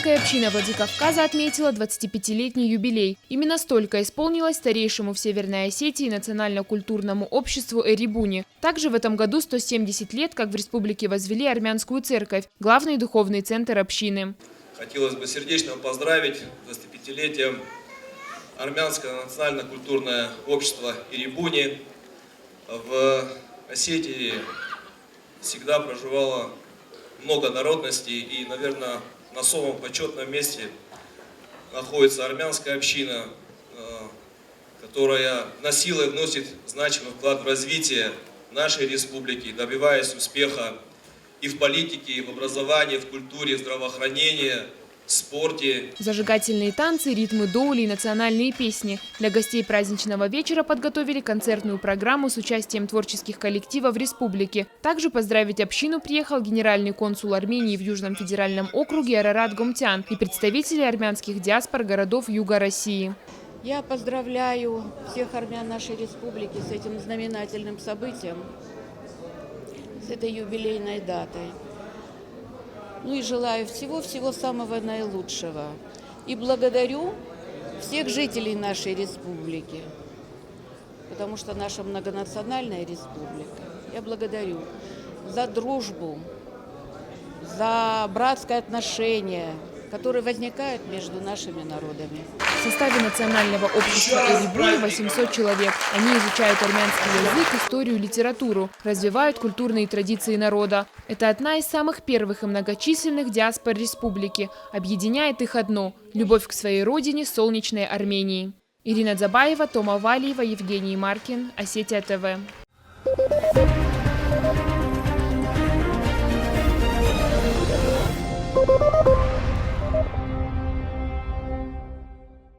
Армянская община Владикавказа отметила 25-летний юбилей. Именно столько исполнилось старейшему в Северной Осетии национально-культурному обществу Эребуни. Также в этом году 170 лет, как в республике возвели армянскую церковь, главный духовный центр общины. Хотелось бы сердечно поздравить с 25-летием Армянское национально-культурное общество Эребуни. В Осетии всегда проживало много народностей, и, наверное, на самом почетном месте находится армянская община, которая носила и вносит значимый вклад в развитие нашей республики, добиваясь успеха и в политике, и в образовании, в культуре, в здравоохранении, в спорте. Зажигательные танцы, ритмы доули и национальные песни. Для гостей праздничного вечера подготовили концертную программу с участием творческих коллективов республики. Также поздравить общину приехал генеральный консул Армении в Южном федеральном округе Арарат Гомтян и представители армянских диаспор городов Юга России. Я поздравляю всех армян нашей республики с этим знаменательным событием, с этой юбилейной датой. Ну и желаю всего самого наилучшего. И благодарю всех жителей нашей республики, потому что наша многонациональная республика. Я благодарю за дружбу, за братское отношение, которое возникает между нашими народами. В составе национального общества Эребуни 800 человек. Они изучают армянский язык, историю, литературу, развивают культурные традиции народа. Это одна из самых первых и многочисленных диаспор республики. Объединяет их одно – любовь к своей родине, солнечной Армении. Ирина Дзабаева, Тома Валиева, Евгений Маркин, Осетия ТВ.